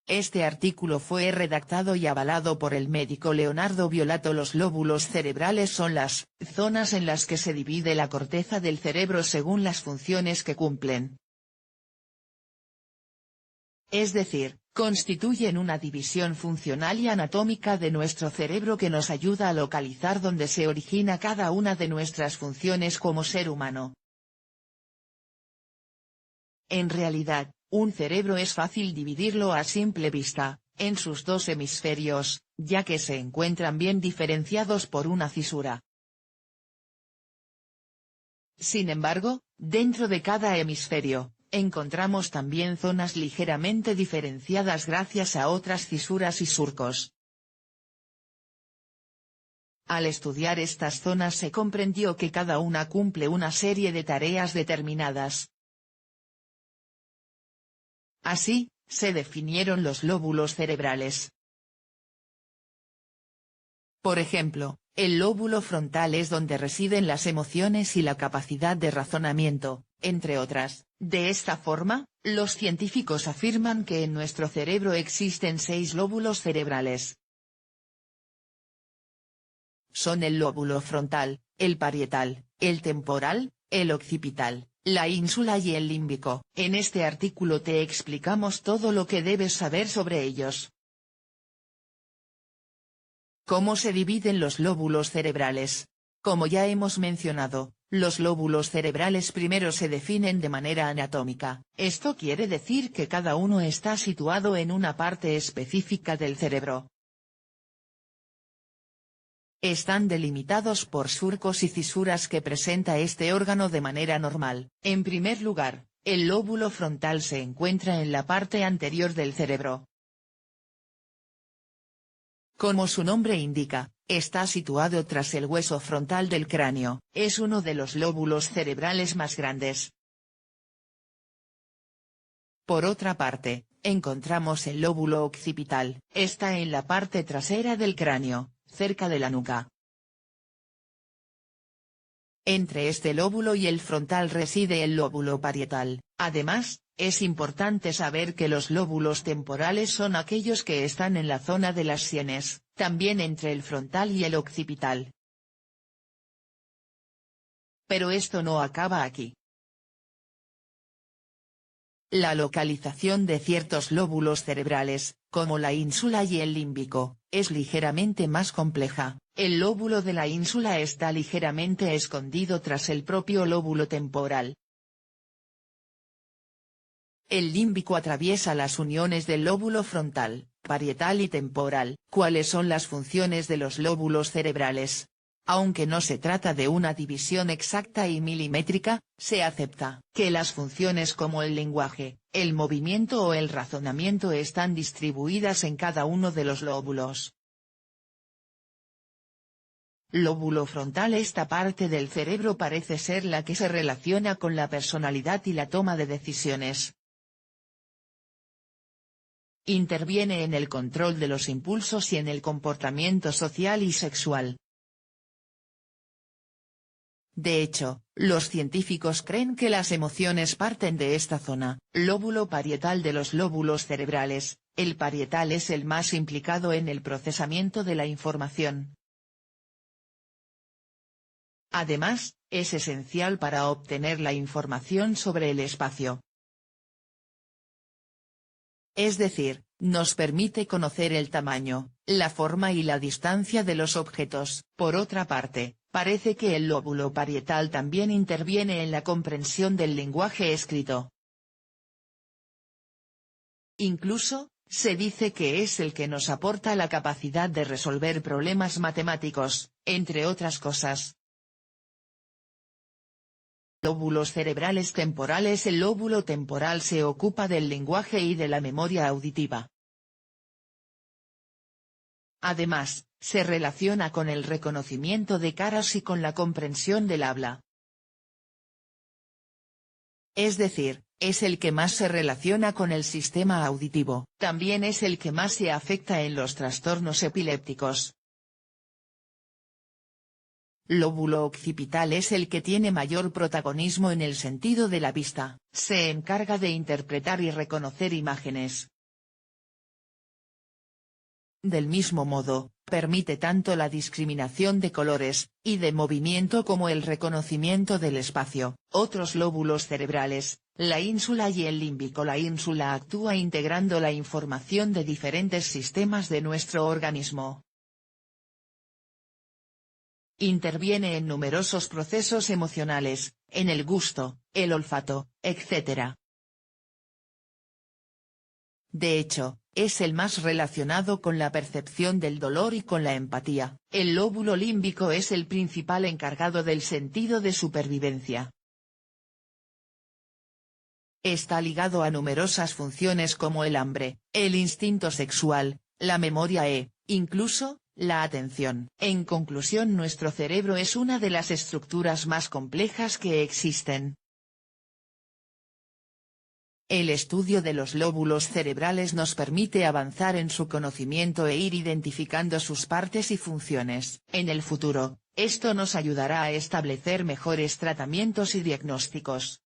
Este artículo fue redactado y avalado por el médico Leonardo Violato. Los lóbulos cerebrales son las zonas en las que se divide la corteza del cerebro según las funciones que cumplen. Es decir, constituyen una división funcional y anatómica de nuestro cerebro que nos ayuda a localizar dónde se origina cada una de nuestras funciones como ser humano. En realidad, un cerebro es fácil dividirlo a simple vista, en sus dos hemisferios, ya que se encuentran bien diferenciados por una fisura. Sin embargo, dentro de cada hemisferio, encontramos también zonas ligeramente diferenciadas gracias a otras fisuras y surcos. Al estudiar estas zonas se comprendió que cada una cumple una serie de tareas determinadas. Así, se definieron los lóbulos cerebrales. Por ejemplo, el lóbulo frontal es donde residen las emociones y la capacidad de razonamiento, entre otras. De esta forma, los científicos afirman que en nuestro cerebro existen 6 lóbulos cerebrales. Son el lóbulo frontal, el parietal, el temporal, el occipital, la ínsula y el límbico. En este artículo te explicamos todo lo que debes saber sobre ellos. ¿Cómo se dividen los lóbulos cerebrales? Como ya hemos mencionado, los lóbulos cerebrales primero se definen de manera anatómica. Esto quiere decir que cada uno está situado en una parte específica del cerebro. Están delimitados por surcos y fisuras que presenta este órgano de manera normal. En primer lugar, el lóbulo frontal se encuentra en la parte anterior del cerebro. Como su nombre indica, está situado tras el hueso frontal del cráneo. Es uno de los lóbulos cerebrales más grandes. Por otra parte, encontramos el lóbulo occipital. Está en la parte trasera del cráneo, cerca de la nuca. Entre este lóbulo y el frontal reside el lóbulo parietal. Además, es importante saber que los lóbulos temporales son aquellos que están en la zona de las sienes, también entre el frontal y el occipital. Pero esto no acaba aquí. La localización de ciertos lóbulos cerebrales, como la ínsula y el límbico, es ligeramente más compleja. El lóbulo de la ínsula está ligeramente escondido tras el propio lóbulo temporal. El límbico atraviesa las uniones del lóbulo frontal, parietal y temporal. ¿Cuáles son las funciones de los lóbulos cerebrales? Aunque no se trata de una división exacta y milimétrica, se acepta que las funciones como el lenguaje, el movimiento o el razonamiento están distribuidas en cada uno de los lóbulos. Lóbulo frontal. Esta parte del cerebro parece ser la que se relaciona con la personalidad y la toma de decisiones. Interviene en el control de los impulsos y en el comportamiento social y sexual. De hecho, los científicos creen que las emociones parten de esta zona. Lóbulo parietal. De los lóbulos cerebrales, el parietal es el más implicado en el procesamiento de la información. Además, es esencial para obtener la información sobre el espacio. Es decir, nos permite conocer el tamaño, la forma y la distancia de los objetos. Por otra parte, parece que el lóbulo parietal también interviene en la comprensión del lenguaje escrito. Incluso, se dice que es el que nos aporta la capacidad de resolver problemas matemáticos, entre otras cosas. Lóbulos cerebrales temporales. El lóbulo temporal se ocupa del lenguaje y de la memoria auditiva. Además, se relaciona con el reconocimiento de caras y con la comprensión del habla. Es decir, es el que más se relaciona con el sistema auditivo. También es el que más se afecta en los trastornos epilépticos. Lóbulo occipital es el que tiene mayor protagonismo en el sentido de la vista. Se encarga de interpretar y reconocer imágenes. Del mismo modo, permite tanto la discriminación de colores, y de movimiento como el reconocimiento del espacio. Otros lóbulos cerebrales, la ínsula y el límbico. La ínsula actúa integrando la información de diferentes sistemas de nuestro organismo. Interviene en numerosos procesos emocionales, en el gusto, el olfato, etc. De hecho, es el más relacionado con la percepción del dolor y con la empatía. El lóbulo límbico es el principal encargado del sentido de supervivencia. Está ligado a numerosas funciones como el hambre, el instinto sexual, la memoria incluso, la atención. En conclusión, nuestro cerebro es una de las estructuras más complejas que existen. El estudio de los lóbulos cerebrales nos permite avanzar en su conocimiento e ir identificando sus partes y funciones. En el futuro, esto nos ayudará a establecer mejores tratamientos y diagnósticos.